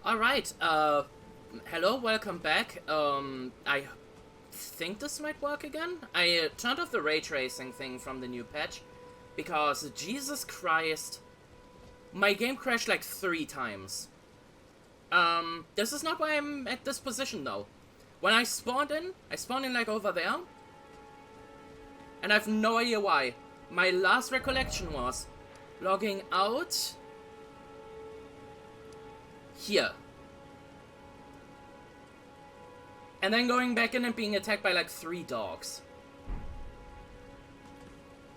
Alright, hello, welcome back. I think this might work again. I turned off the ray tracing thing from the new patch, because, Jesus Christ, my game crashed like 3 times. This is not why I'm at this position, though. When I spawned in like over there, and I have no idea why. My last recollection was logging out here. And then going back in and being attacked by like 3 dogs.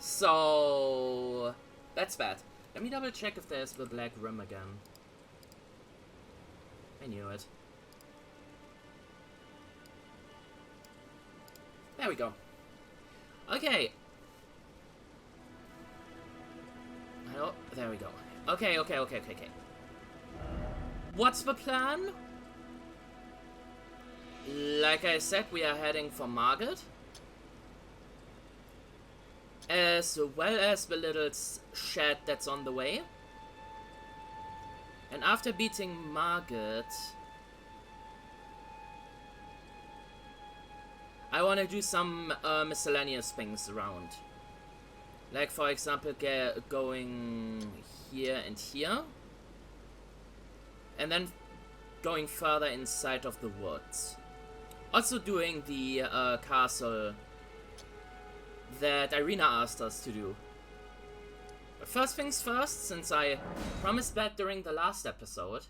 So that's bad. Let me double check if there's the black rim again. I knew it. There we go. Okay. Hello? There we go. Okay. What's the plan? Like I said, we are heading for Margit. As well as the little shed that's on the way. And after beating Margit, I want to do some miscellaneous things around. Like, for example, going here and here. And then going further inside of the woods. Also doing the castle that Irina asked us to do. But first things first, since I promised that during the last episode,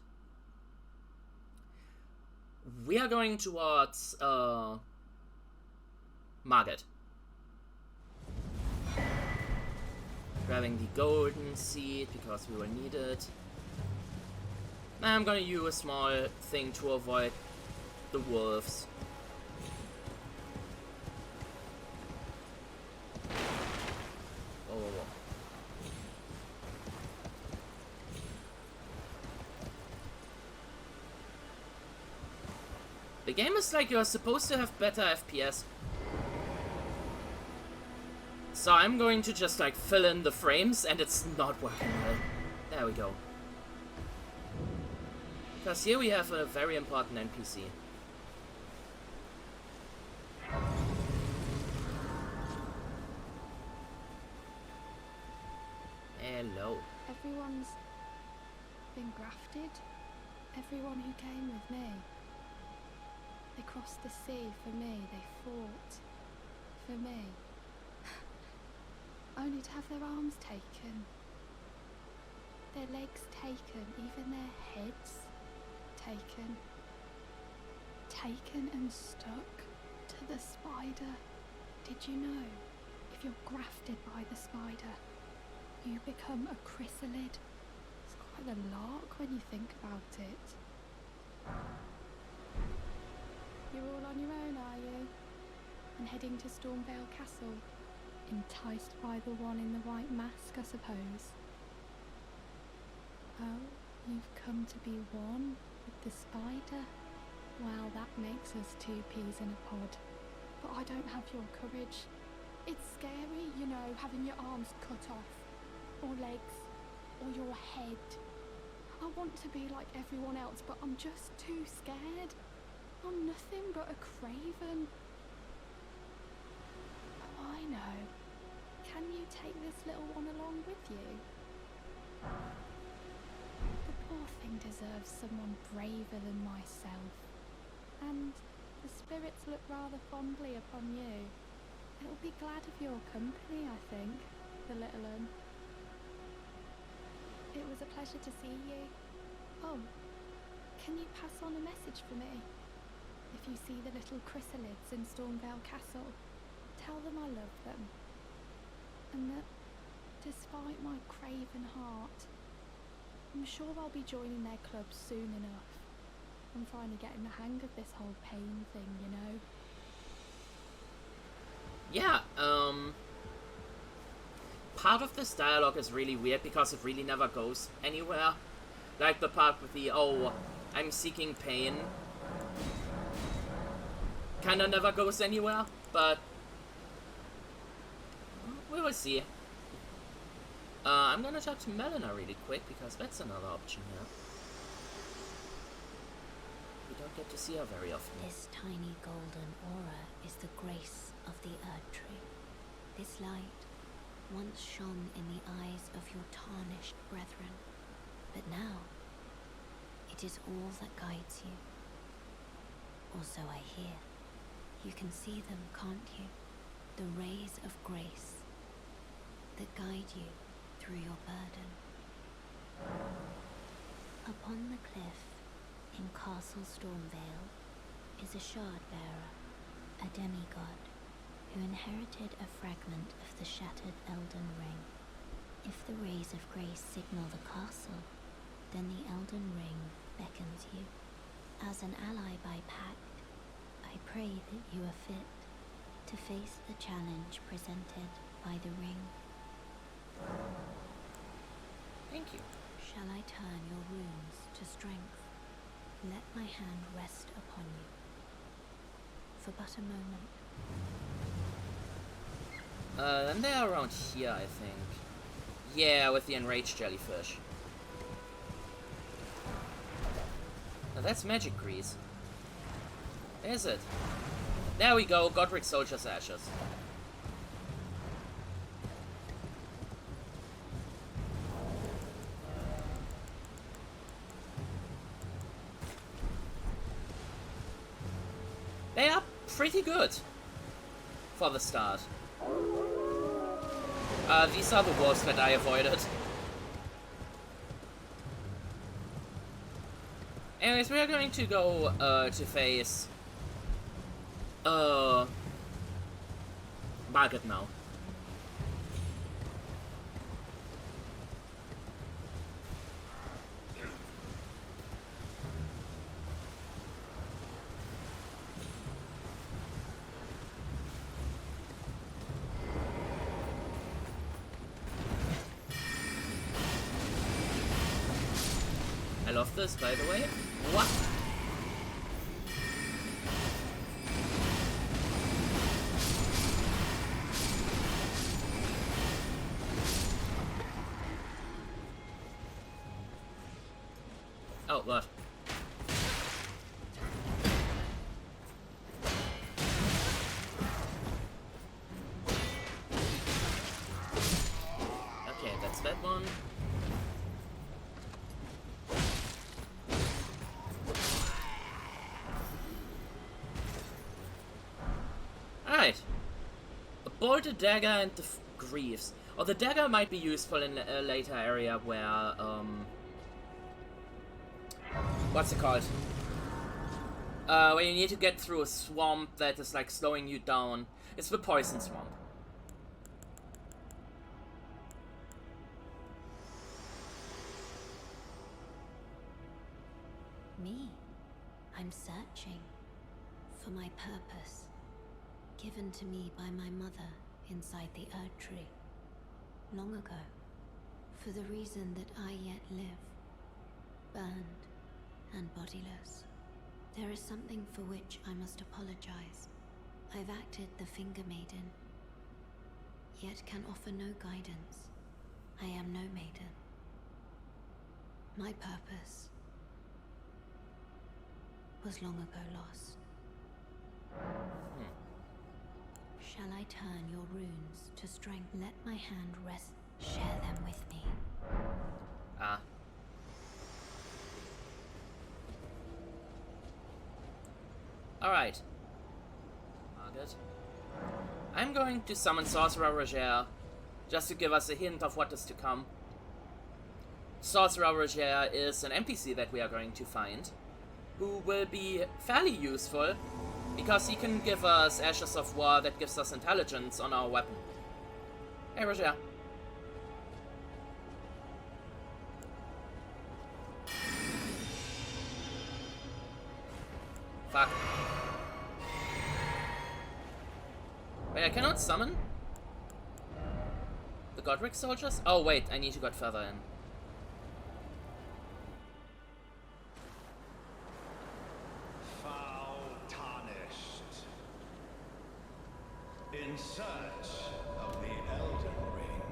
we are going towards Margit. Grabbing the golden seed because we will need it. I'm gonna use a small thing to avoid the wolves. Whoa. The game is like you're supposed to have better FPS. So I'm going to just like fill in the frames and it's not working well. There we go. Because here we have a very important NPC. Hello. Everyone's been grafted. Everyone who came with me. They crossed the sea for me. They fought for me. Only to have their arms taken. Their legs taken. Even their heads taken. Taken and stuck to the spider. Did you know? If you're grafted by the spider, you become a chrysalid. It's quite a lark when you think about it. You're all on your own, are you? And heading to Stormhill Castle? Enticed by the one in the white mask, I suppose. Oh, you've come to be one with the spider? Well, that makes us 2 peas in a pod. But I don't have your courage. It's scary, you know, having your arms cut off. Or legs, or your head. I want to be like everyone else, but I'm just too scared. I'm nothing but a craven. Oh, I know. Can you take this little one along with you? The poor thing deserves someone braver than myself. And the spirits look rather fondly upon you. It'll be glad of your company, I think, the little one. It was a pleasure to see you. Oh, can you pass on a message for me? If you see the little chrysalids in Stormhill Castle, tell them I love them. And that, despite my craven heart, I'm sure I'll be joining their club soon enough. I'm finally getting the hang of this whole pain thing, you know? Yeah, part of this dialogue is really weird because it really never goes anywhere. Like the part with the, oh, I'm seeking pain. Kinda never goes anywhere, but we will see. I'm gonna talk to Melina really quick because that's another option here. we don't get to see her very often. This tiny golden aura is the grace of the Erd Tree. This light once shone in the eyes of your tarnished brethren, but now it is all that guides you. Or so I hear. You can see them, can't you? The rays of grace that guide you through your burden. Upon the cliff in Castle Stormhill is a shard-bearer, a demigod, who inherited a fragment of the shattered Elden Ring. If the rays of grace signal the castle, then the Elden Ring beckons you. As an ally by pact, I pray that you are fit to face the challenge presented by the ring. Thank you. Shall I turn your runes to strength? Let my hand rest upon you for but a moment. And they're around here, I think. Yeah, with the enraged jellyfish. Now that's magic grease. Is it? There we go, Godrick Soldier's Ashes. They are pretty good for the start. These are the wolves that I avoided. Anyways, we are going to go to face Margit now. I love this, by the way. What? Oh, what? Okay, that's that one. Alright. A bolted dagger and the greaves. Or the dagger might be useful in a later area where, what's it called? Where you need to get through a swamp that is like slowing you down. It's the poison swamp. Me? I'm searching for my purpose, given to me by my mother inside the Erd Tree, long ago, for the reason that I yet live, burned and bodiless. There is something for which I must apologize. I've acted the Finger Maiden, yet can offer no guidance. I am no maiden. My purpose was long ago lost. Shall I turn your runes to strength? Let my hand rest. Share them with me. Ah. Alright. Margit. I'm going to summon Sorcerer Roger, just to give us a hint of what is to come. Sorcerer Roger is an NPC that we are going to find, who will be fairly useful, because he can give us Ashes of War that gives us intelligence on our weapon. Hey, Roger. Fuck. Wait, I cannot summon the Godrick soldiers? Oh, wait, I need to get further in. In search of the Elden Ring.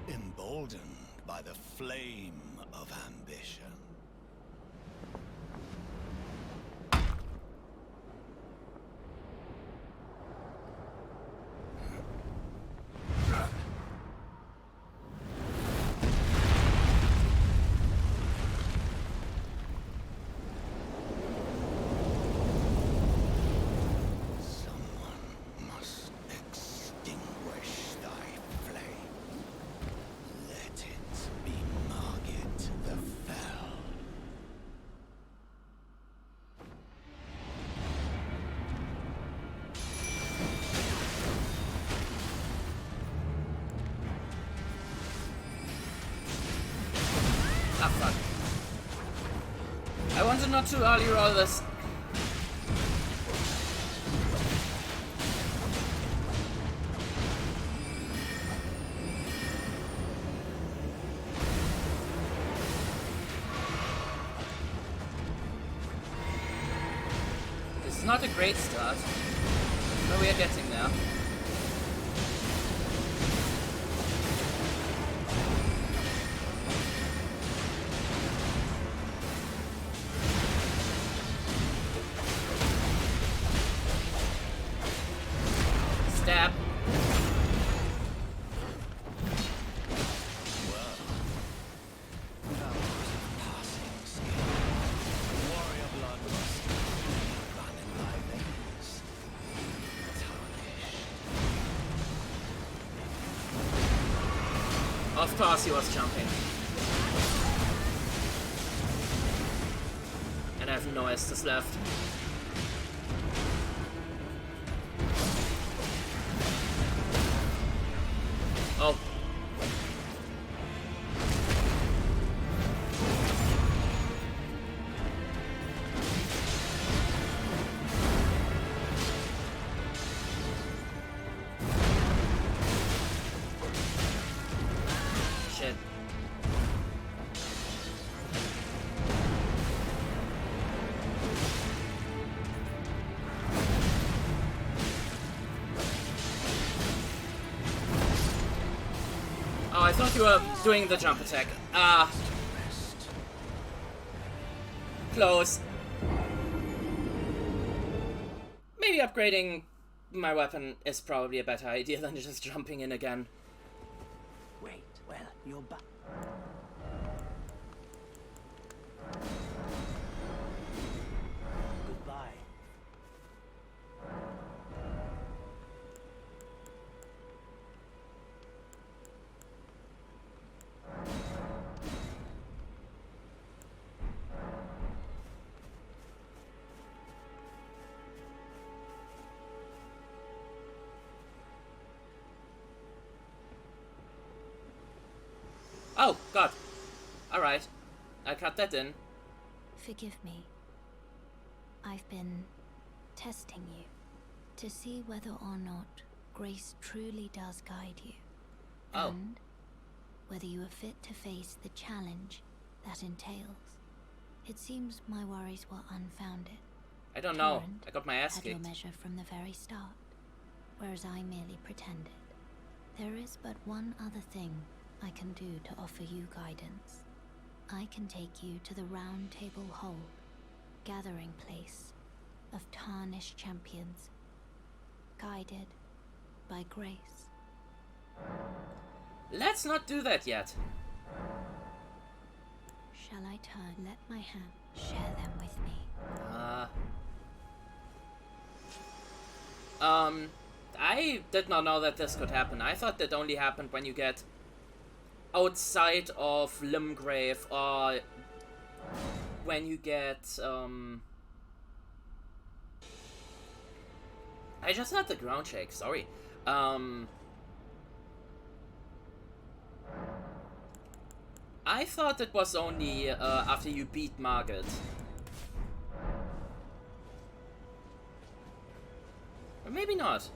Emboldened by the flame of ambition. to not too early roll this. This is not a great start, but we are getting there. Stab. Of course he was jumping. And I have no Estus left. Oh. Shit. Oh, I thought you were doing the jump attack. Ah. Close. Maybe upgrading my weapon is probably a better idea than just jumping in again. Wait, well, you're back. Goodbye. Oh, God. Alright. I cut that in. Forgive me. I've been testing you to see whether or not grace truly does guide you. Oh. And whether you are fit to face the challenge that entails. It seems my worries were unfounded. I don't know. Torrent I got my ass had your kicked. measure from the very start, whereas I merely pretended. There is but one other thing I can do to offer you guidance. I can take you to the Round Table Hold, gathering place of tarnished champions, guided by grace. Let's not do that yet. Shall I turn? Let my hand share them with me. I did not know that this could happen. I thought that only happened when you get outside of Limgrave, or when you get, I just had the ground shake, sorry. I thought it was only, after you beat Margit. Or maybe not.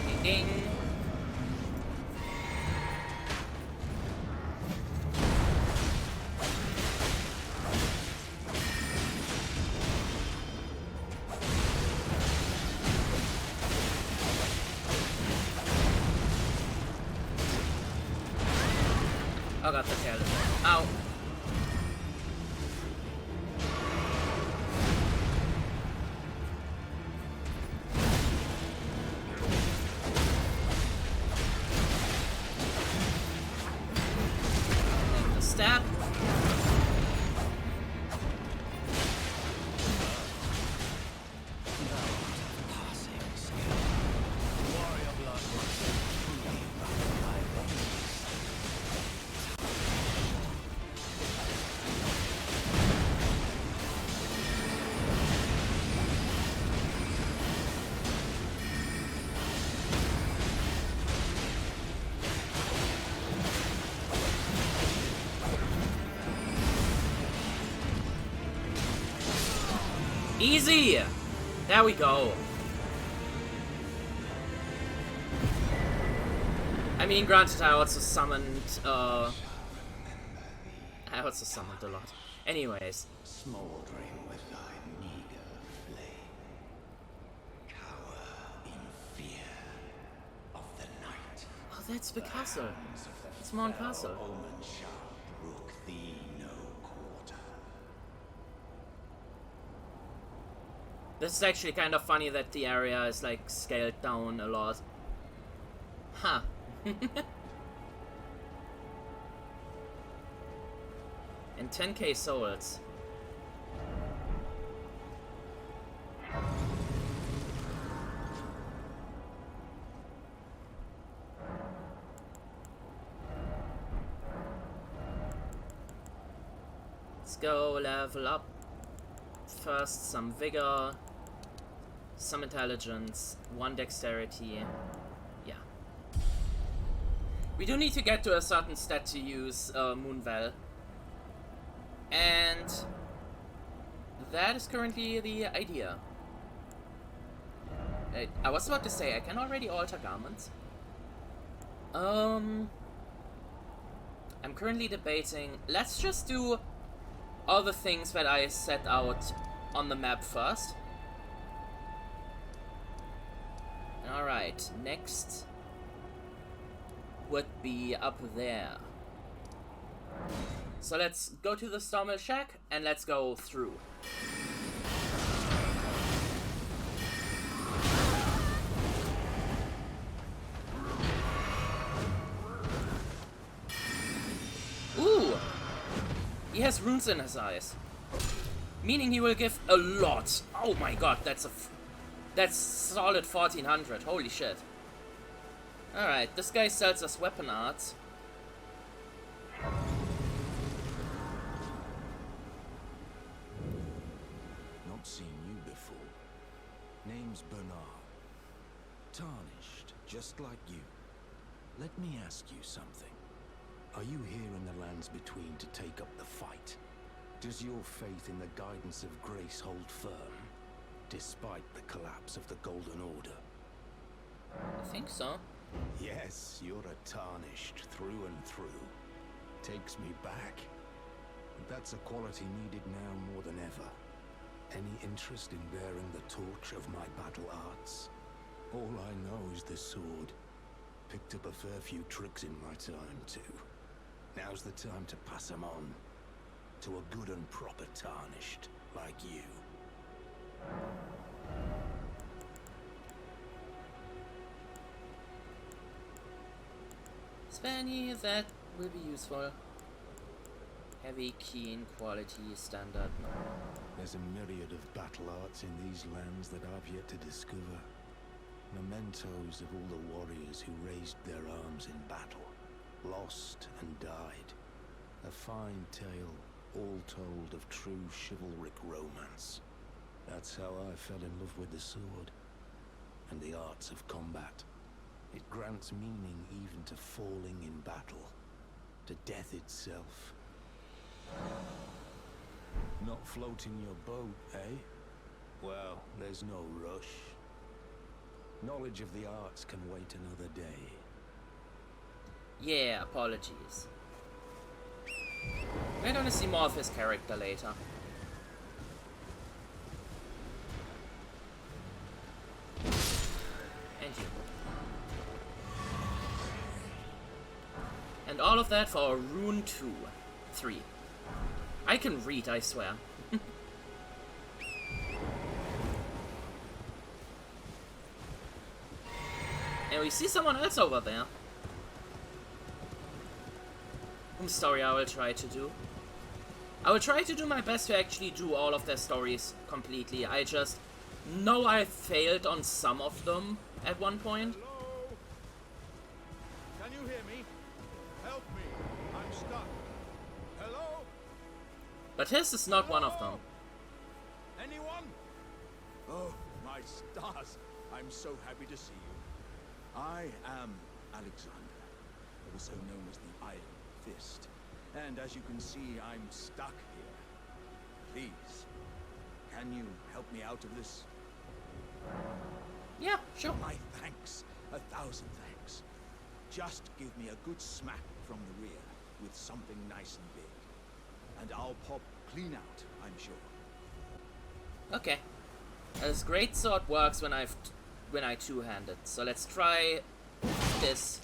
Ding ding. Oh god, the tail. Ow. Stab. Easy! There we go. I mean, granted, I also summoned, a lot. Anyways. Smoldering with thy meager flame. Cower in fear of the night. Oh, that's the castle. It's Morne Castle. Omen shall brook thee no quarter. This is actually kind of funny that the area is, like, scaled down a lot. Huh. And 10k souls. Let's go level up. First some vigor, some intelligence, 1 dexterity. Yeah. We do need to get to a certain stat to use Moonvel. And that is currently the idea. I was about to say, I can already alter garments. I'm currently debating, let's just do all the things that I set out on the map first. Alright, next would be up there. So let's go to the Stormhill shack and let's go through. Ooh! He has runes in his eyes. Meaning he will give a lot. Oh my god, that's solid 1400. Holy shit. Alright, this guy sells us weapon arts. Seen you before. Name's Bernard. Tarnished, just like you. Let me ask you something. Are you here in the lands between to take up the fight? Does your faith in the guidance of grace hold firm, despite the collapse of the Golden Order? I think so. Yes, you're a Tarnished through and through. Takes me back. But that's a quality needed now more than ever. Any interest in bearing the torch of my battle arts? All I know is the sword. Picked up a fair few tricks in my time, too. Now's the time to pass them on. To a good and proper Tarnished, like you. Spenny, that will be useful. Heavy, keen, quality, standard, no. There's a myriad of battle arts in these lands that I've yet to discover. Mementos of all the warriors who raised their arms in battle, lost and died. A fine tale, all told, of true chivalric romance. That's how I fell in love with the sword, and the arts of combat. It grants meaning even to falling in battle, to death itself. Not floating your boat, eh? Well, there's no rush. Knowledge of the arts can wait another day. Yeah, apologies. We're gonna see more of his character later. And you. And all of that for a rune 3. I can read, I swear. And we see someone else over there. Whose story I will try to do. I will try to do my best to actually do all of their stories completely. I just know I failed on some of them at one point. Hello? Can you hear me? Help me. I'm stuck. Hello? But his is not one of them. Anyone? Oh, my stars. I'm so happy to see you. I am Alexander, also known as the Iron Fist. And as you can see, I'm stuck here. Please, Can you help me out of this? Yeah, sure. My thanks. 1,000 thanks. Just give me a good smack from the rear with something nice and big. And I'll pop clean out, I'm sure. Okay. This greatsword works when I two-hand it. So let's try this.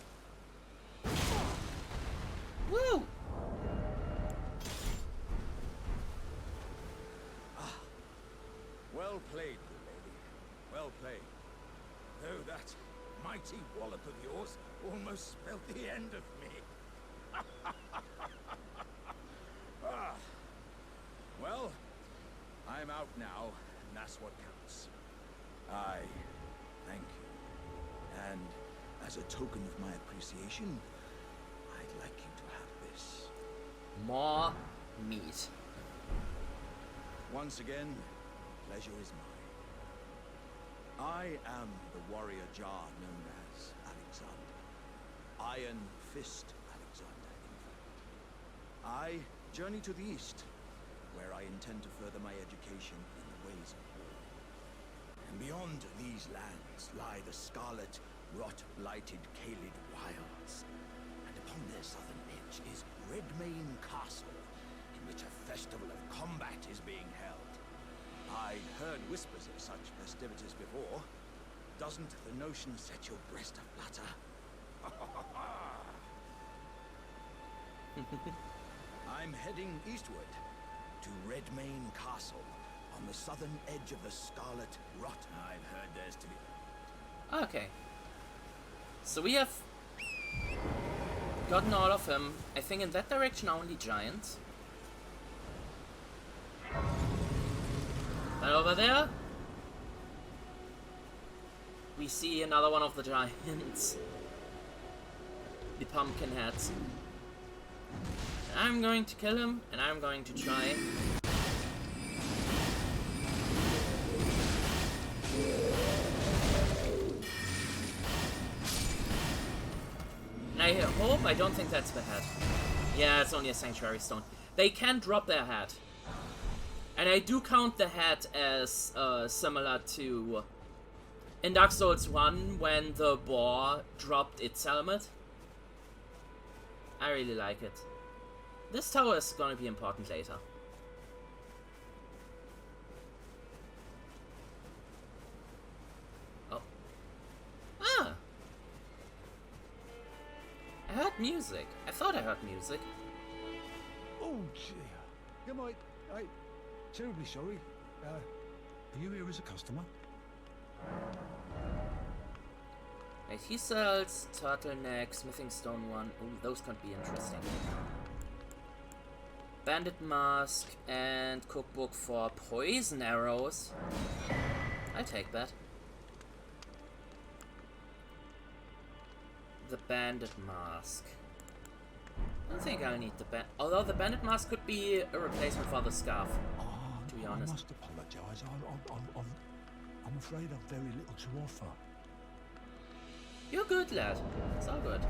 Woo! Ah. Well played, good lady. Well played. Though that mighty wallop of yours almost spelled the end of me. Ah. Well, I'm out now, and that's what counts. I thank you. And as a token of my appreciation, I'd like you to have this. More meat. Once again, pleasure is mine. I am the warrior Jar known as Alexander. Iron Fist Alexander, in fact. I journey to the east, where I intend to further my education in the ways of war. And beyond these lands lie the scarlet, rot-blighted Caelid wilds. And upon their southern edge is Redmane Castle, in which a festival of combat is being held. I'd heard whispers of such festivities before. Doesn't the notion set your breast aflutter? I'm heading eastward to Redmane Castle, on the southern edge of the Scarlet Rot. I've heard there's to be... Okay. So we have gotten all of them. I think in that direction only giants. And over there, we see another one of the giants. The pumpkin heads. And I'm going to kill him, and I'm going to try. And I hope, I don't think that's the head. Yeah, it's only a sanctuary stone. They can drop their head. And I do count the head as similar to in Dark Souls 1 when the boar dropped its helmet. I really like it. This tower is gonna be important later. Oh. Ah! I heard music. I thought I heard music. Oh, dear. Am I terribly sorry. Are you here as a customer? Right, he sells turtleneck, smithing stone one. Ooh, those could be interesting. Bandit mask and cookbook for poison arrows. I'll take that. The bandit mask. I don't think I'll need the bandit. Although the bandit mask could be a replacement for the scarf. To be honest. I must apologise. I'm afraid I've very little to offer. You're good, lad. It's all good.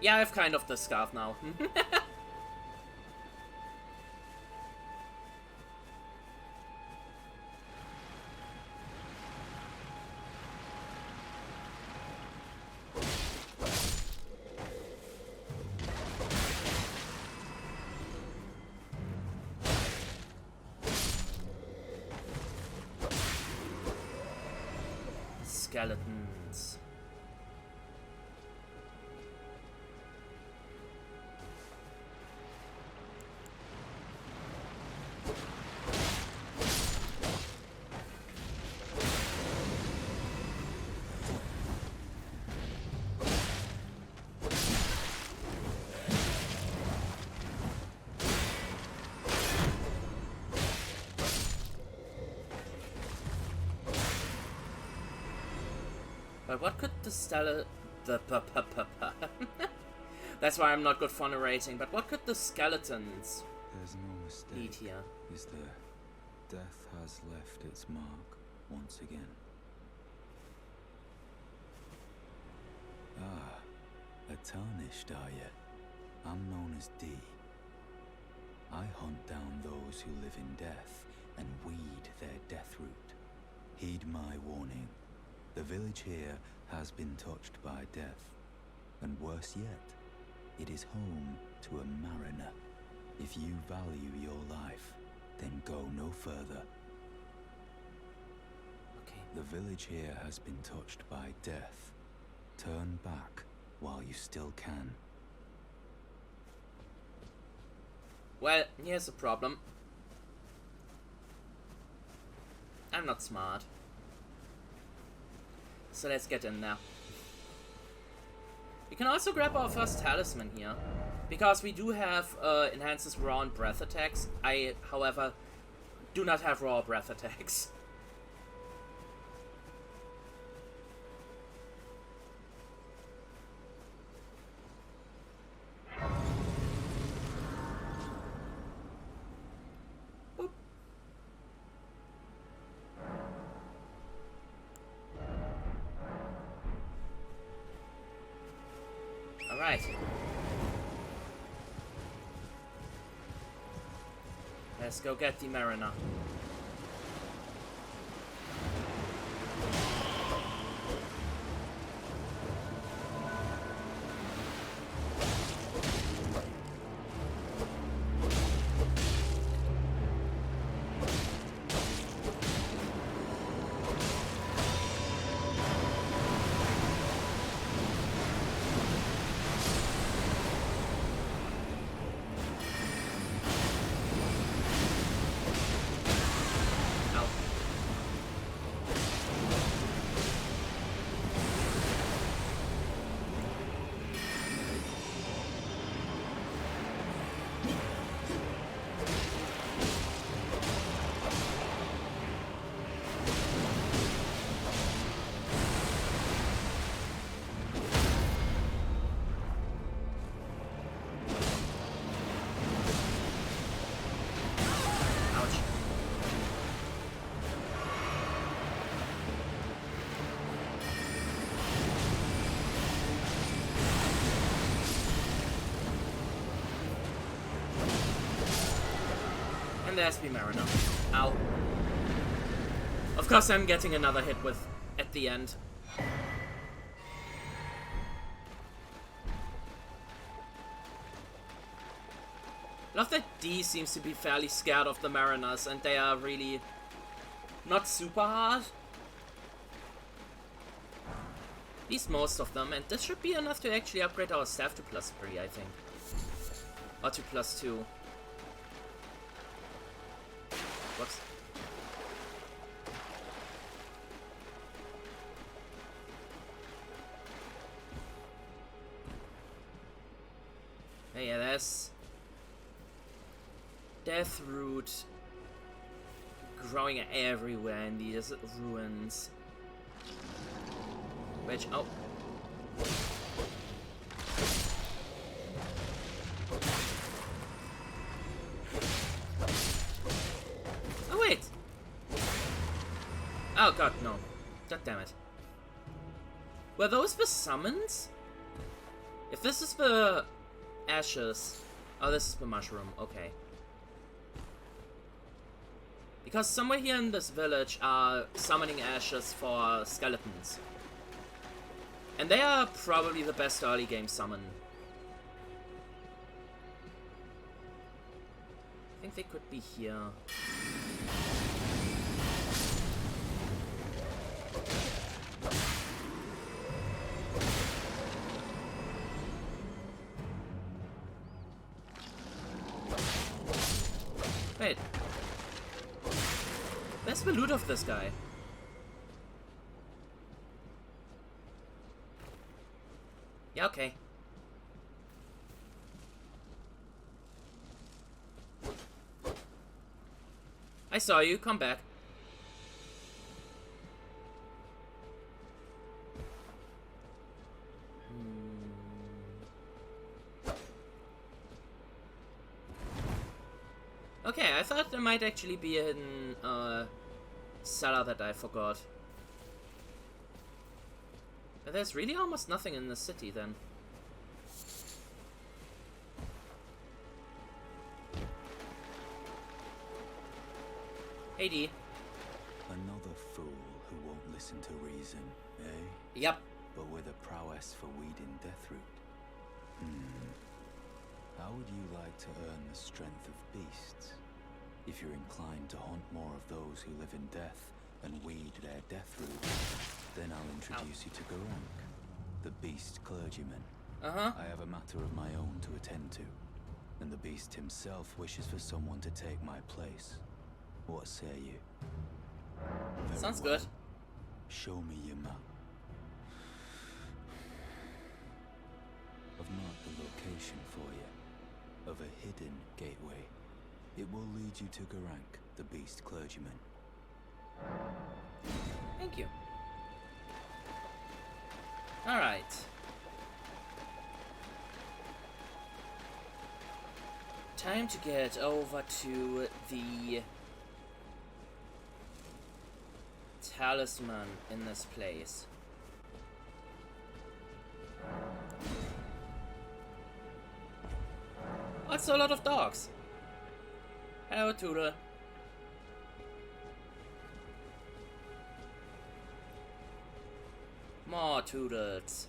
Yeah, I've kind of the scarf now. Skeletons. But what could That's why I'm not good for narrating, but what could the skeletons There's no mistake, need here? is there? Death has left its mark once again. Ah, a tarnished, are you? I'm known as D. I hunt down those who live in death and weed their death root. Heed my warning. The village here has been touched by death. And worse yet, it is home to a mariner. If you value your life, then go no further. Okay. The village here has been touched by death. Turn back while you still can. Well, here's the problem. I'm not smart. So let's get in there. We can also grab our first talisman here, because we do have enhances raw and breath attacks. I, however, do not have raw breath attacks. Boop. All right. Let's go get the Mariner. And there's the Mariner. Ow. Of course I'm getting another hit with at the end. Love that D seems to be fairly scared of the Mariners, and they are really not super hard. At least most of them, and this should be enough to actually upgrade our staff to +3, I think. Or to +2. Whoops. Hey, yeah, there's death root growing everywhere in these ruins. Which, oh. Oh, wait. Oh, God, no. God damn it. Were those the summons? If this is the ashes. Oh, this is the mushroom. Okay. Because somewhere here in this village are summoning ashes for skeletons. And they are probably the best early game summon. I think they could be here. Wait. Where's the loot of this guy? Yeah, okay. I saw you. Come back. Okay, I thought there might actually be a hidden cellar that I forgot. But there's really almost nothing in the city then. Hey, D. Another fool who won't listen to reason, eh? Yep. But with a prowess for weeding Deathroot. How would you like to earn the strength of beasts? If you're inclined to hunt more of those who live in death and weed their Deathroot, then I'll introduce you to Godrick, the beast clergyman. I have a matter of my own to attend to, and the beast himself wishes for someone to take my place. What say you? Very Sounds well. good. Show me your map. I've marked the location for you, of a hidden gateway. It will lead you to Godrick, the beast clergyman. Thank you. Alright. Time to get over to the talisman in this place. Oh, it's a lot of dogs. Hello, Tudor. More Toodles.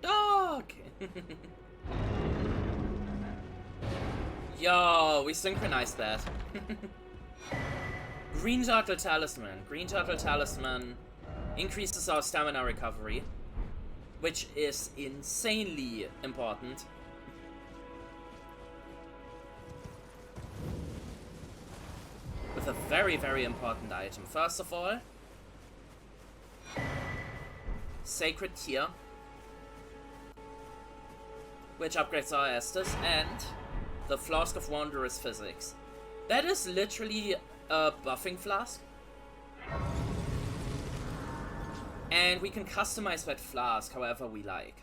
Dog! Yo, we synchronized that. Green Turtle Talisman. Green Turtle Talisman increases our stamina recovery, which is insanely important. With a very, very important item. First of all, Sacred Tear, which upgrades our Estus, and the Flask of Wondrous Physics. That is literally a buffing flask. And we can customize that flask however we like.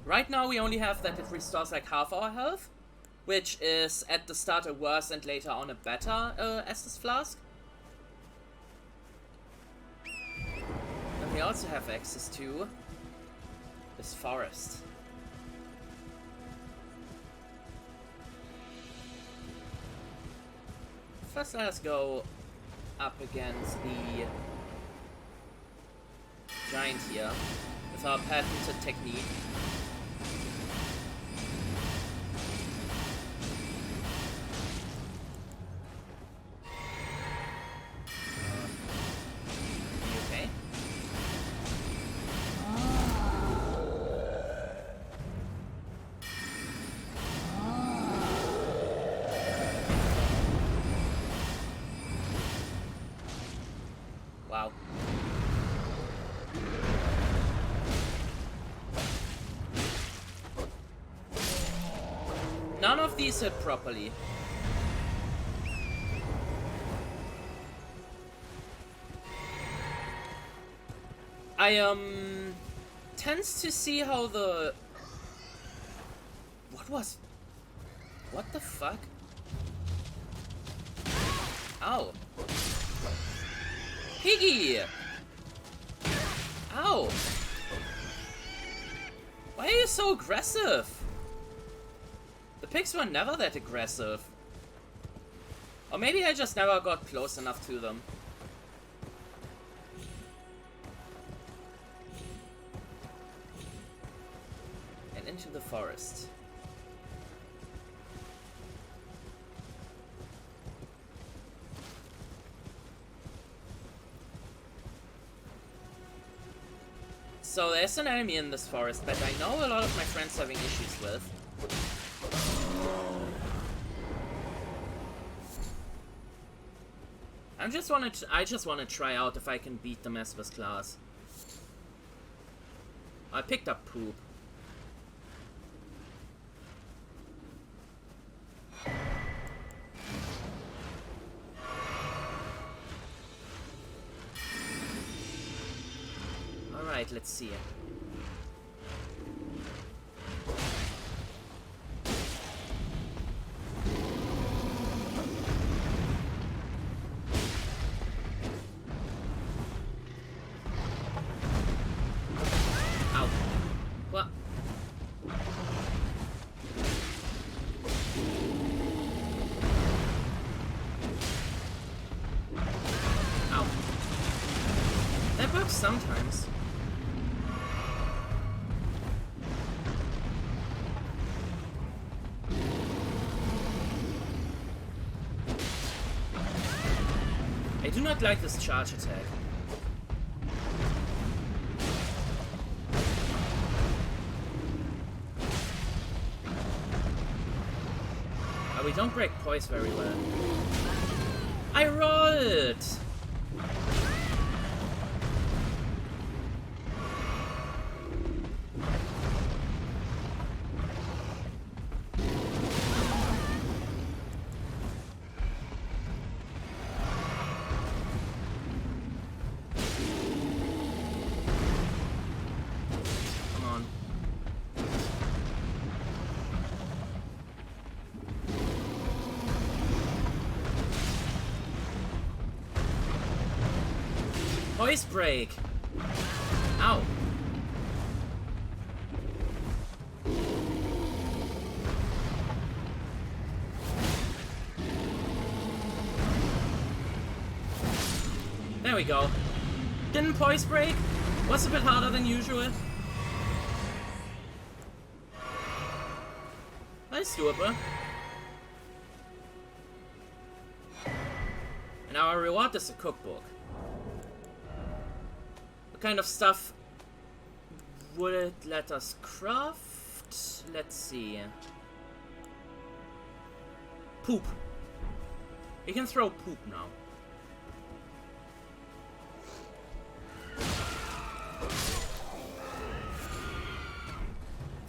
Right now we only have that it restores like half our health, which is at the start a worse and later on a better Estus flask. And we also have access to this forest. First let us go up against the giant here with our patented technique. Wow. None of these hit properly. I tends to see how the what the fuck? Ow. Piggy! Ow! Why are you so aggressive? The pigs were never that aggressive. Or maybe I just never got close enough to them. And into the forest. So there's an enemy in this forest that I know a lot of my friends having issues with. I just want to try out if I can beat them as this class. I picked up poop. Alright, let's see it. Ow. What? It works sometimes. I do not like this charge attack. Oh, we don't break poise very well. I rolled! Voice break! Ow! There we go. Didn't poise break? Was a bit harder than usual. Nice doable. And our reward is a cookbook. What kind of stuff would it let us craft? Let's see. Poop. We can throw poop now.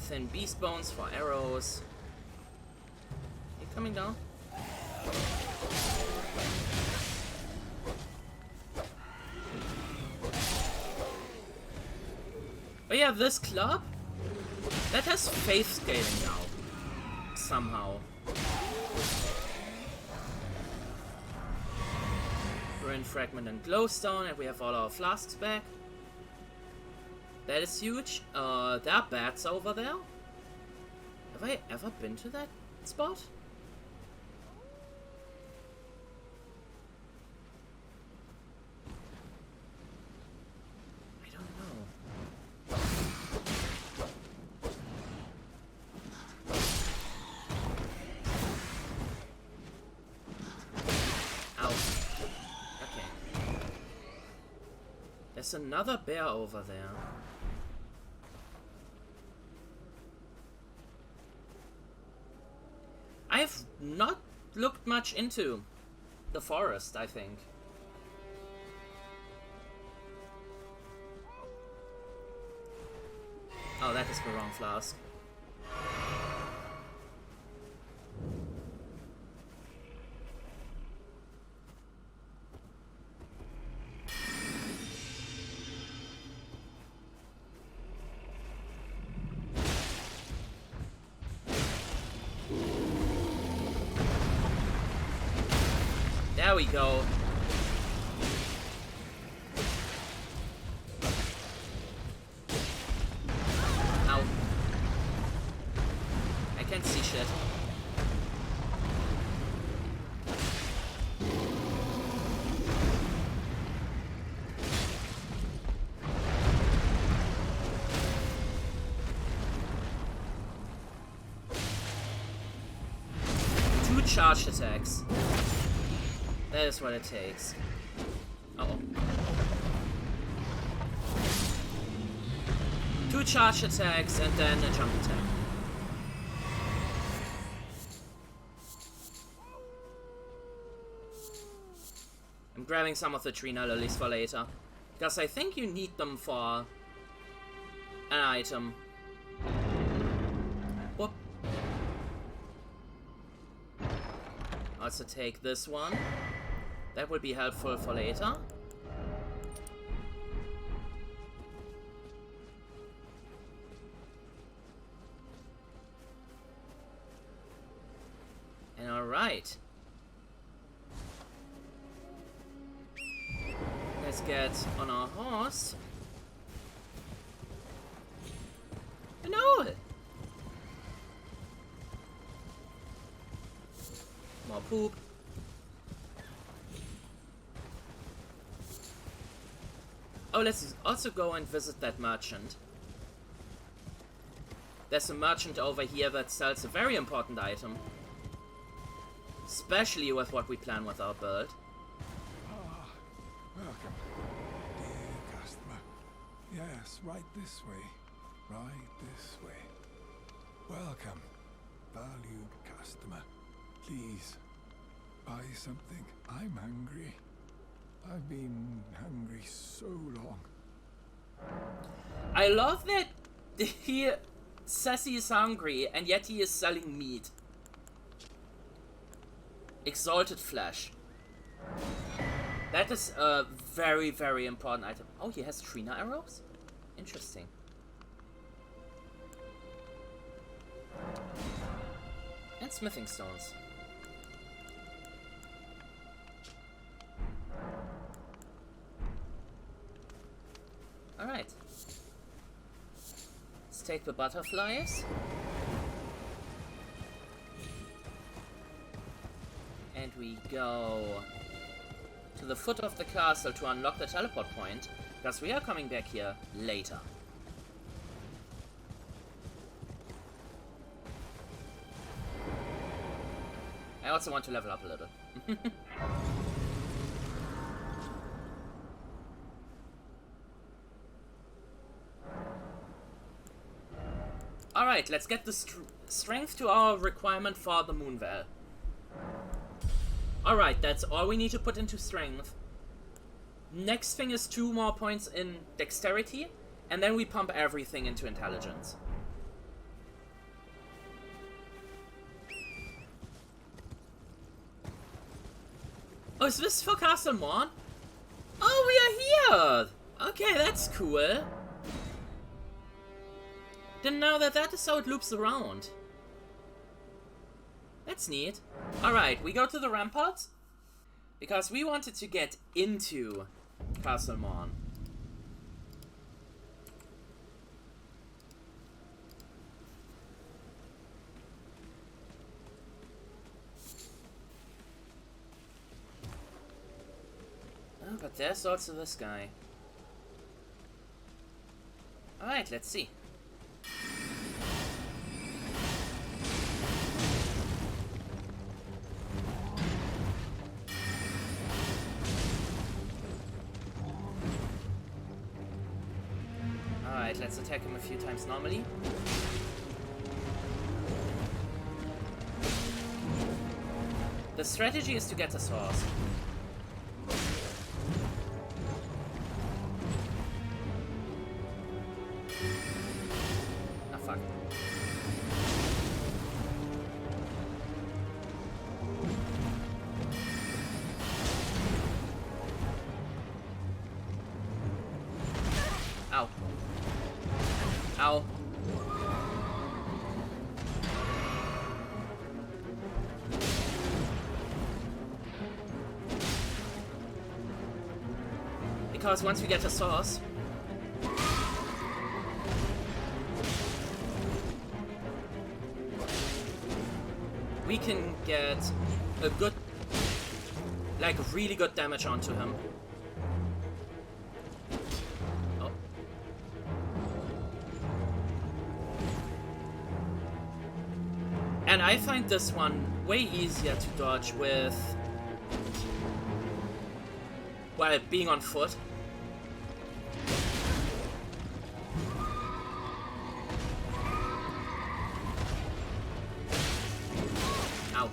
Thin beast bones for arrows. You coming down? Oh yeah, this club that has faith scaling now. Somehow. Ruin fragment and glowstone, and we have all our flasks back. That is huge. There are bats over there. Have I ever been to that spot? I don't know. Ow. Okay. There's another bear over there. I've not looked much into the forest, I think. Oh, that is the wrong flask. There we go. Ow. I can't see shit. Two charged attacks. That is what it takes. Uh-oh. Two charge attacks and then a jump attack. I'm grabbing some of the Trina lilies for later, because I think you need them for an item. Whoop. Also take this one. That would be helpful for later. And alright. Let's get on our horse. No! More poop. Oh, let's also go and visit that merchant. There's a merchant over here that sells a very important item. Especially with what we plan with our build. Welcome, dear customer. Yes, right this way. Right this way. Welcome, valued customer. Please, buy something. I'm hungry. I've been hungry so long. I love that he says he is hungry, and yet he is selling meat. Exalted flesh. That is a very, very important item. Oh, he has Trina arrows? Interesting. And smithing stones. Alright. Let's take the butterflies. And we go to the foot of the castle to unlock the teleport point, because we are coming back here later. I also want to level up a little. Alright, let's get the strength to our requirement for the Moonveil. Alright, that's all we need to put into strength. Next thing is 2 more points in dexterity, and then we pump everything into intelligence. Oh, is this for Castle Morne? Oh, we are here! Okay, that's cool. Didn't know that is how it loops around. That's neat. Alright, we go to the ramparts. Because we wanted to get into Castle Morne. Oh, but there's also this guy. Alright, let's see. Alright, let's attack him a few times normally. The strategy is to get a source. Ah, fuck. Ow. Ow. Because once we get a source, we can get a good, like really good damage onto him. Oh. And I find this one way easier to dodge with, well, being on foot. Ow.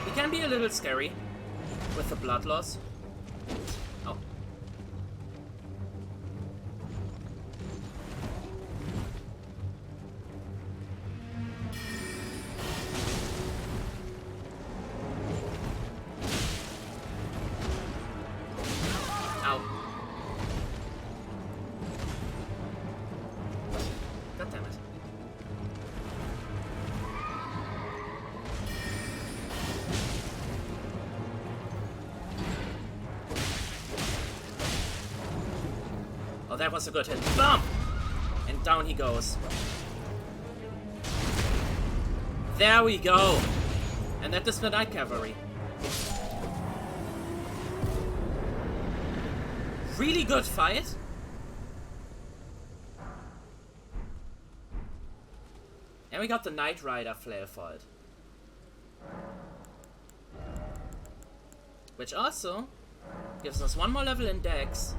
It can be a little scary with the blood loss. Oh. Ow. God damn it. Oh, that was a good hit. Bump! And down he goes. There we go. And that is the Night Cavalry. really good fight. And we got the Nightrider flare for it. Which also gives us one more level in Dex.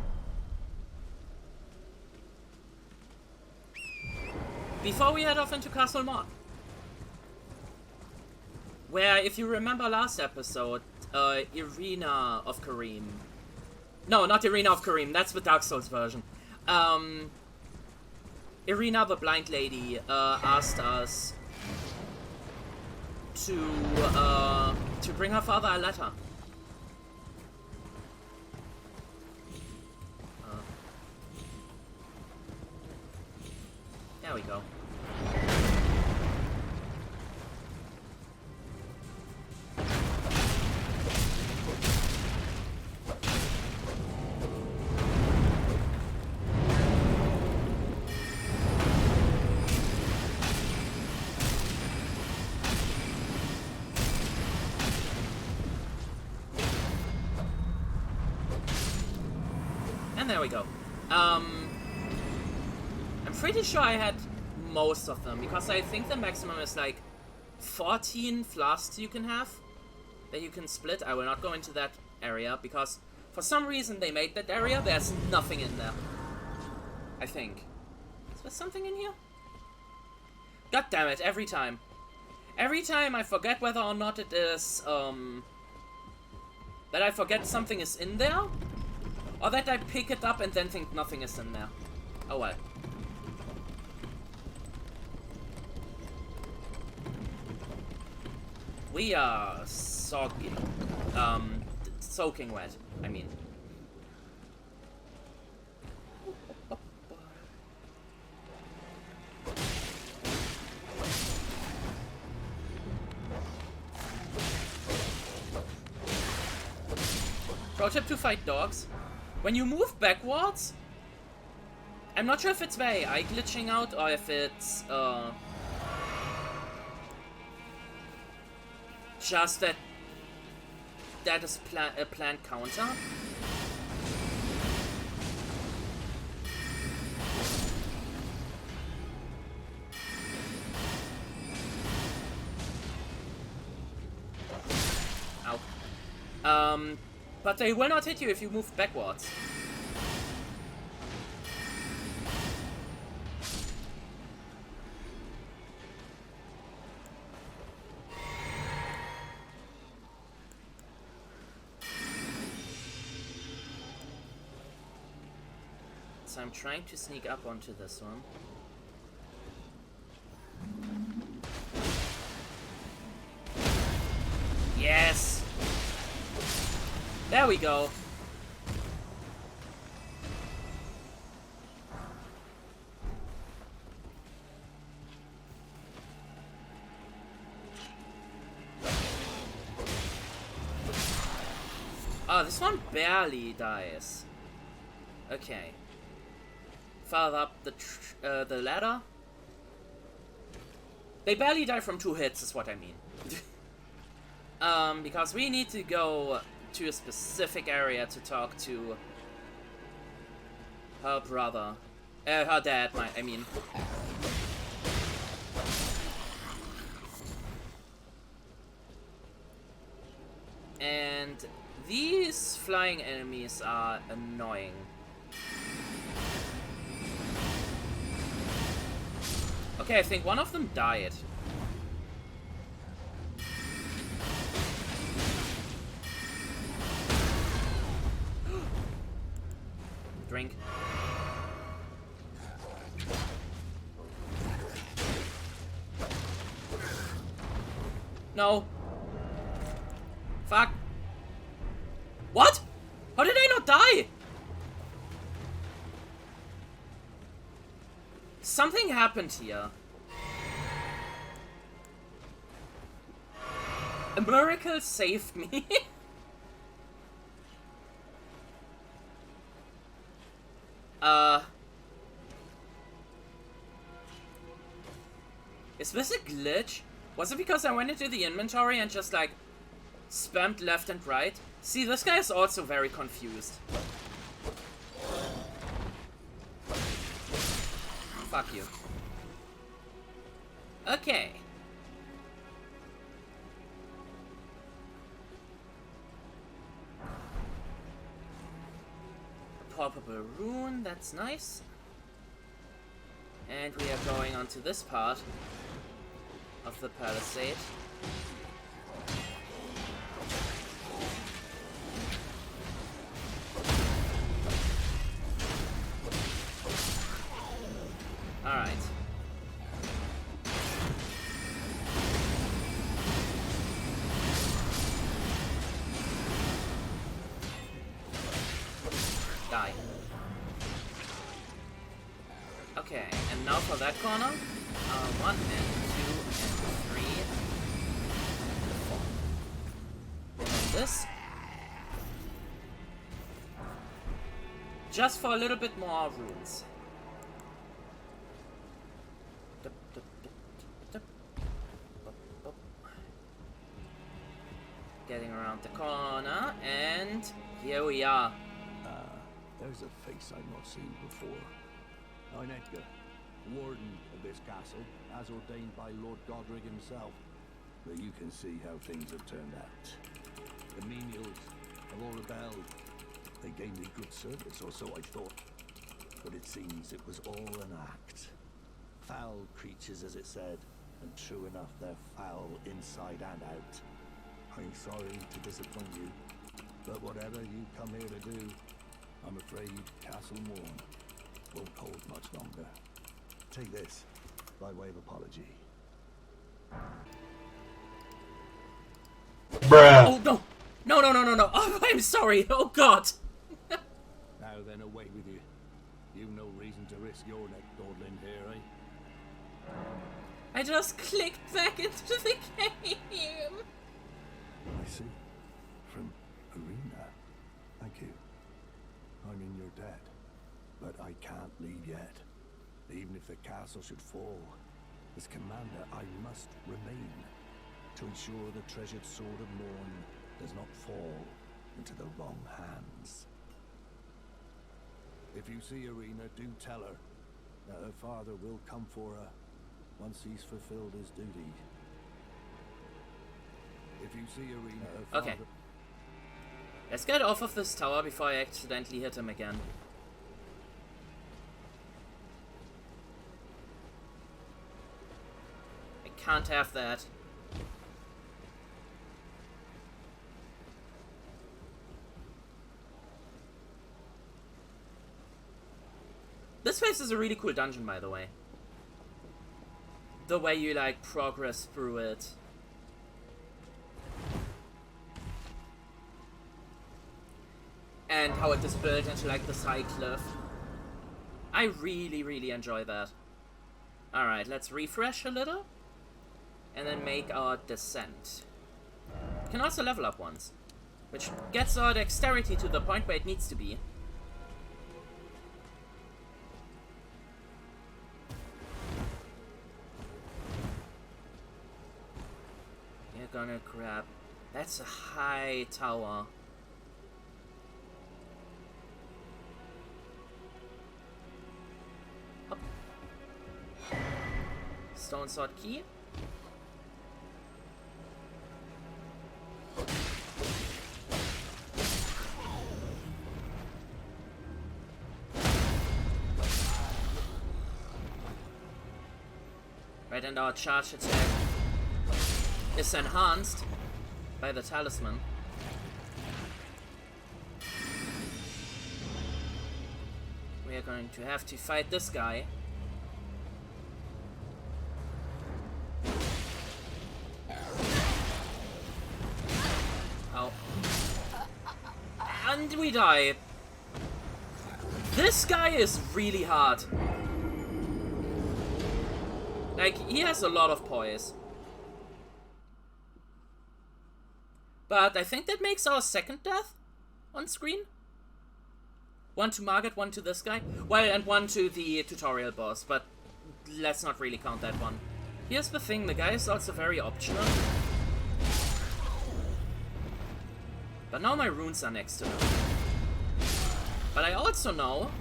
Before we head off into Castle Morne. Where, if you remember last episode, Irina of Kareem. No, not Irina of Kareem, that's the Dark Souls version. Irina, the blind lady, asked us to bring her father a letter. There we go. And there we go. I'm pretty sure I had most of them, because I think the maximum is like 14 flasks you can have that you can split. I will not go into that area, because for some reason they made that area. There's nothing in there. I think. Is there something in here? God damn it, every time. Every time I forget whether or not it is, that I forget something is in there, or that I pick it up and then think nothing is in there. Oh well. We are soaking wet, I mean. Pro tip to fight dogs. When you move backwards, I'm not sure if it's my eye glitching out or if it's just that is a planned counter. Ow. But they will not hit you if you move backwards. So I'm trying to sneak up onto this one. Yes! There we go. Oh, this one barely dies. Okay. Further up the ladder. They barely die from 2 hits, is what I mean. Because we need to go to a specific area to talk to her brother. Her dad, I mean. And these flying enemies are annoying. Okay, I think one of them died. Drink. No. Fuck. What? How did I not die? Something happened here. A miracle saved me. Is this a glitch? Was it because I went into the inventory and just like spammed left and right? See, this guy is also very confused. Fuck you. Okay. A palpable rune, that's nice. And we are going on to this part of the palisade. Alright. Die. Okay, and now for that corner. 1 and 2 and 3 and 4. And then this. Just for a little bit more runes. Getting around the corner, and here we are. There's a face I've not seen before. I'm Edgar, warden of this castle, as ordained by Lord Godrick himself. But you can see how things have turned out. The menials have all rebelled. They gave me good service, or so I thought. But it seems it was all an act. Foul creatures, as it said, and true enough, they're foul inside and out. I'm sorry to disappoint you, but whatever you come here to do, I'm afraid Castle Morne won't hold much longer. Take this, by way of apology. Bruh. Oh, no! No, no, no, no, no! Oh, I'm sorry! Oh, God! Now then, away with you. You've no reason to risk your neck dawdling here, eh? I just clicked back into the game! I see. From Irina. Thank you. I mean, you're dead. But I can't leave yet. Even if the castle should fall, as commander, I must remain to ensure the treasured sword of Morne does not fall into the wrong hands. If you see Irina, do tell her that her father will come for her once he's fulfilled his duty. If you see Irina, her father... Okay. Let's get off of this tower before I accidentally hit him again. I can't have that. This place is a really cool dungeon, by the way. The way you, like, progress through it. And how it is built into, like, the side cliff. I really, really enjoy that. Alright, let's refresh a little. And then make our descent. We can also level up once. Which gets our dexterity to the point where it needs to be. You're gonna grab... That's a high tower. Up. Stone sword key. Right, and our charge attack is enhanced by the talisman. We are going to have to fight this guy. Oh. And we die. This guy is really hard. Like, he has a lot of poise. But I think that makes our second death on screen. 1 to Margit, 1 to this guy. Well, and 1 to the tutorial boss, but let's not really count that one. Here's the thing, the guy is also very optional. But now my runes are next to him. But I also know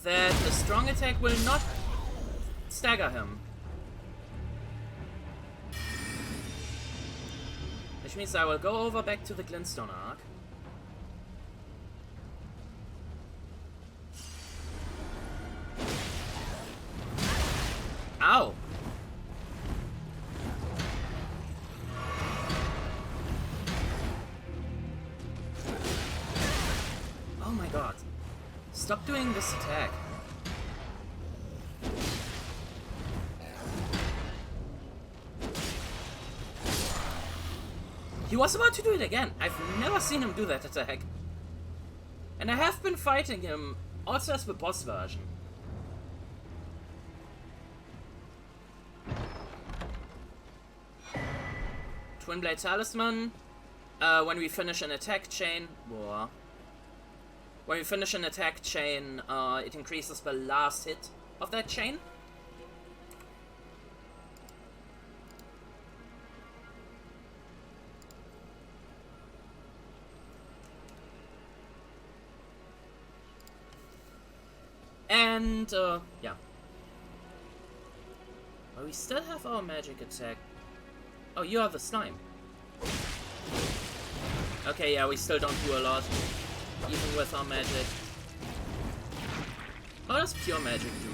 that a strong attack will not stagger him. Which means I will go over back to the Glintstone Arc. Ow! Oh my god. Stop doing this attack. He was about to do it again. I've never seen him do that attack. And I have been fighting him also as the boss version. Twin Blade Talisman. When we finish an attack chain... Whoa. When we finish an attack chain, it increases the last hit of that chain. And, yeah. But we still have our magic attack. Oh, you are the slime. Okay, yeah, we still don't do a lot. Even with our magic. How does pure magic do?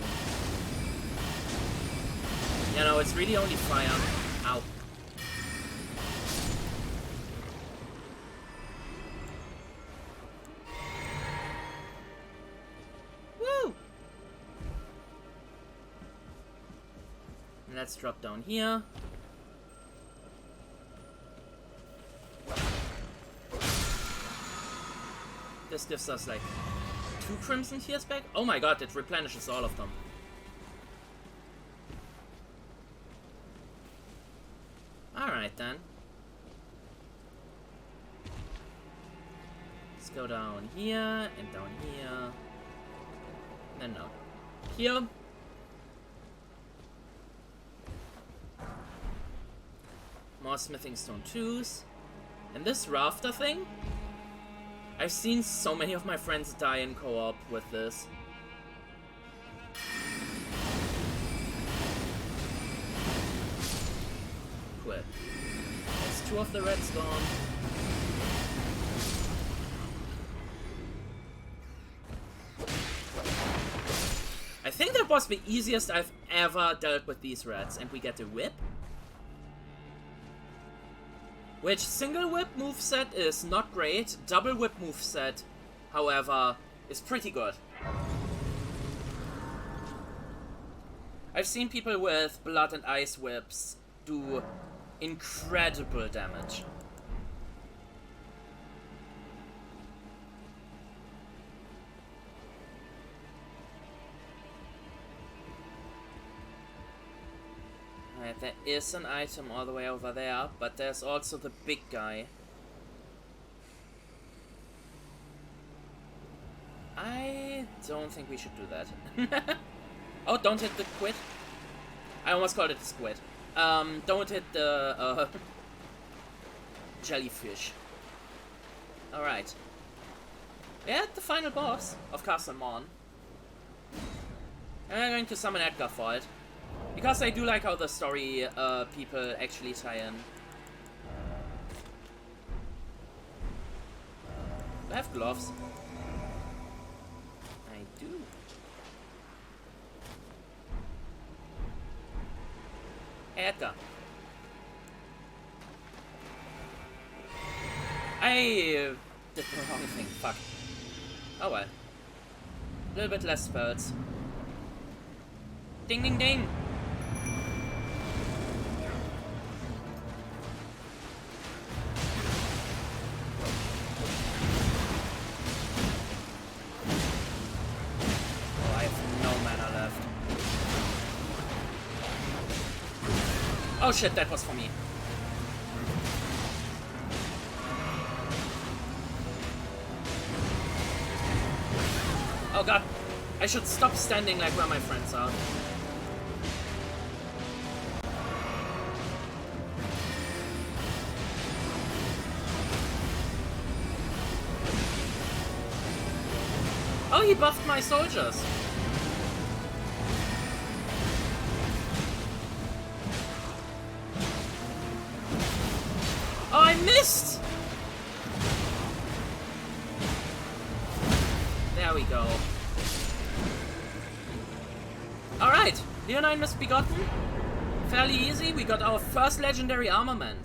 Yeah, no, it's really only fire. Ow. Woo! Let's drop down here. This gives us like 2 Crimson Tears back. Oh my god, it replenishes all of them. Alright then. Let's go down here and down here. Then no. Here. More Smithing Stone 2s. And this rafter thing? I've seen so many of my friends die in co-op with this. Quit. That's 2 of the reds gone. I think that was the easiest I've ever dealt with these reds, and we get a whip. Which single whip moveset is not great, double whip moveset, however, is pretty good. I've seen people with blood and ice whips do incredible damage. Alright, there is an item all the way over there, but there's also the big guy. I don't think we should do that. Oh, don't hit the squid. I almost called it a squid. Don't hit the jellyfish. Alright. We're at the final boss of Castle Morne. And I'm going to summon Edgar for it. Because I do like how the story people actually tie in. Do I have gloves? I do. Hey, Edgar. I did the wrong thing. Fuck. Oh well. A little bit less spells. Ding ding ding! Oh shit, that was for me. Oh god, I should stop standing like where my friends are. Oh, he buffed my soldiers. missed! There we go. Alright, Leonine Misbegotten. Fairly easy, we got our first legendary armament.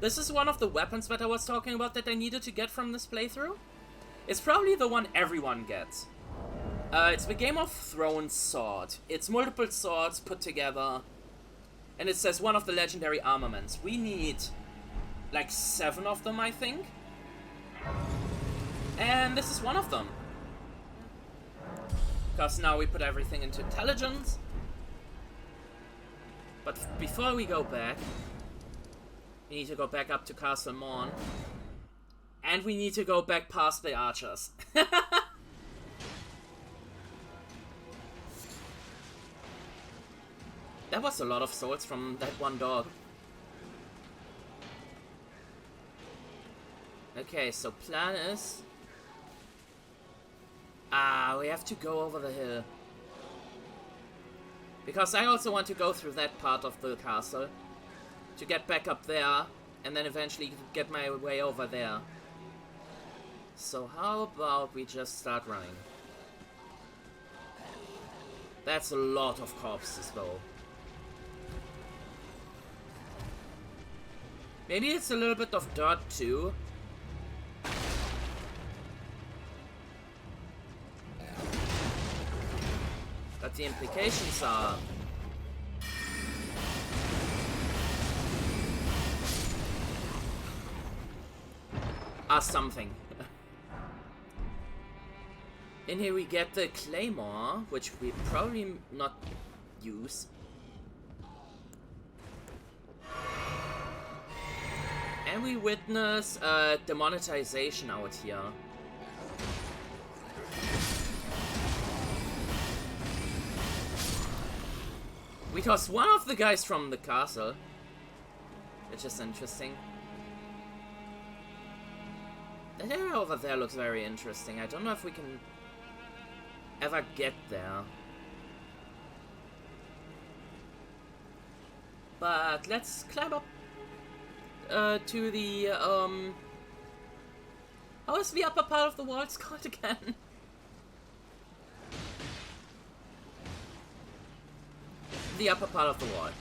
This is one of the weapons that I was talking about that I needed to get from this playthrough. It's probably the one everyone gets. It's the Game of Thrones sword. It's multiple swords put together. And it says one of the legendary armaments. We need like 7 of them, I think. And this is one of them. Because now we put everything into intelligence. But before we go back, we need to go back up to Castle Morne. And we need to go back past the archers. That was a lot of souls from that one dog. Okay, so plan is... we have to go over the hill. Because I also want to go through that part of the castle. To get back up there, and then eventually get my way over there. So how about we just start running? That's a lot of corpses though. Maybe it's a little bit of dirt too. But the implications are... something. In here we get the claymore, which we probably not use. And we witness demonetization out here. Because one of the guys from the castle, which is interesting. That area over there looks very interesting. I don't know if we can ever get there. But let's climb up to the, how is the upper part of the walls called again? The upper part of the wall.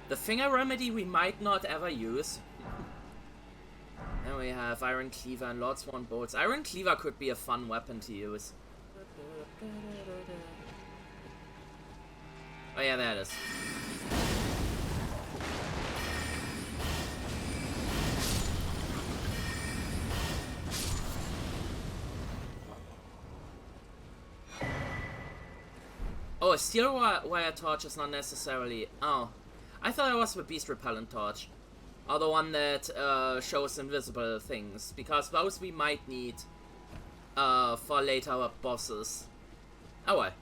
The finger remedy we might not ever use. And we have Iron Cleaver and Lord Swan Bolts. Iron Cleaver could be a fun weapon to use. Oh yeah, there it is. Oh, a steel wire torch is not necessarily... Oh. I thought it was the beast repellent torch. Or the one that shows invisible things. Because those we might need for later bosses. Oh well.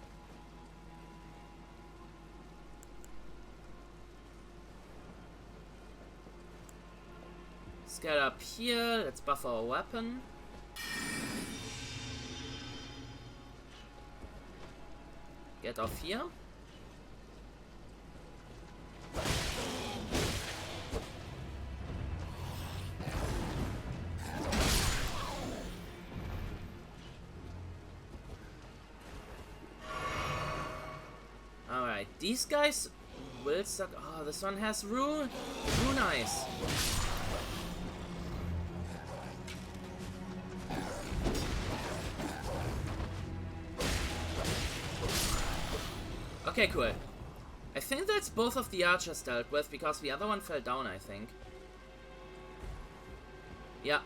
Let's get up here. Let's buff our weapon. Get off here. Alright, these guys will suck. Oh, this one has rune eyes. Okay, cool. I think that's both of the archers dealt with, because the other one fell down, I think. Yeah.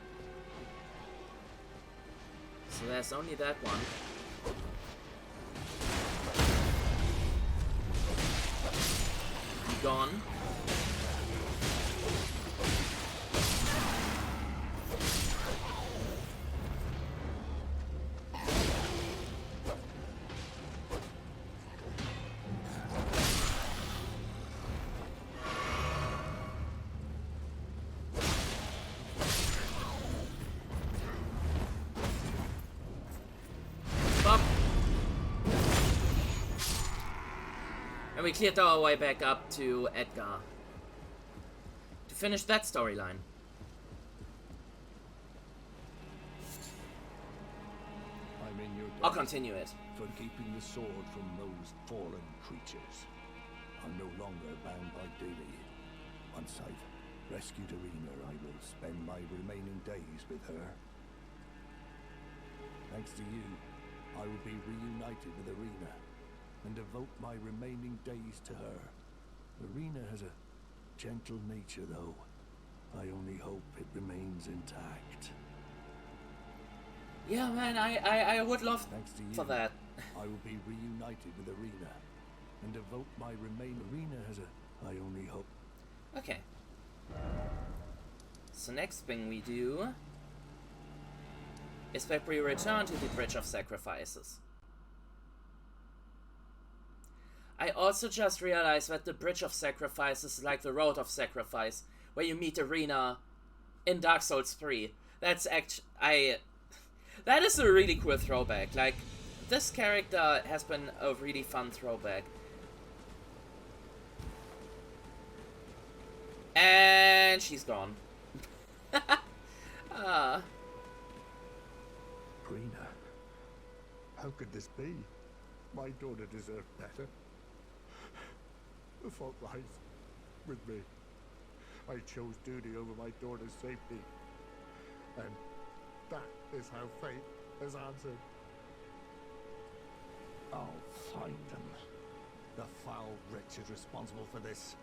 So there's only that one. Gone. And we cleared our way back up to Edgar to finish that storyline. I'm in your debt I'll continue it. for keeping the sword from those fallen creatures. I'm no longer bound by duty. Once I've rescued Irina, I will spend my remaining days with her. Thanks to you, I will be reunited with Irina and devote my remaining days to her. Irina has a gentle nature, though. I only hope it remains intact. Yeah, man, I would love Thanks to you, for that. I will be reunited with Irina and devote my remaining. Irina has a. I only hope. Okay. So next thing we do is that we return to the Bridge of Sacrifices. I also just realized that the Bridge of Sacrifices is like the Road of Sacrifice, where you meet Irina in Dark Souls 3. That's that is a really cool throwback. Like, this character has been a really fun throwback. And she's gone. Irina, how could this be? My daughter deserved better. The fault lies with me. I chose duty over my daughter's safety. And that is how fate has answered. I'll find them. The foul wretch is responsible for this.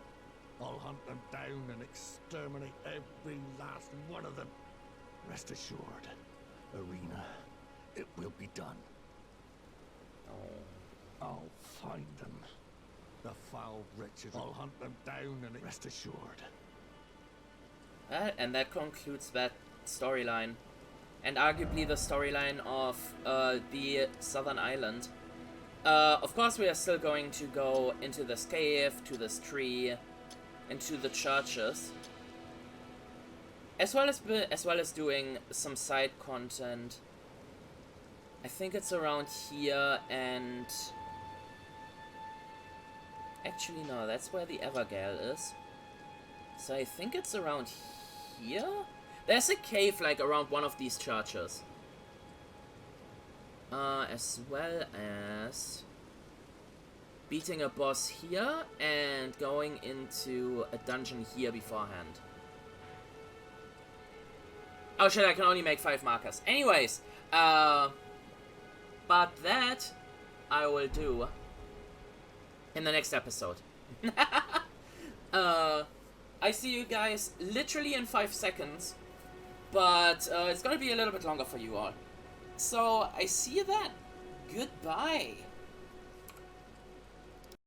I'll hunt them down and exterminate every last one of them. Rest assured, Irina, it will be done. I'll find them. The foul wretches. I'll hunt them down and rest assured. And that concludes that storyline. And arguably the storyline of the Southern Island. Of course we are still going to go into this cave, to this tree, into the churches. As well as doing some side content. I think it's around here and... Actually, no, that's where the Evergale is. So I think it's around here? There's a cave, like, around one of these churches. As well as... beating a boss here and going into a dungeon here beforehand. Oh shit, I can only make 5 markers. Anyways, but that I will do in the next episode. I see you guys literally in 5 seconds, but it's gonna be a little bit longer for you all. So I see you then. Goodbye.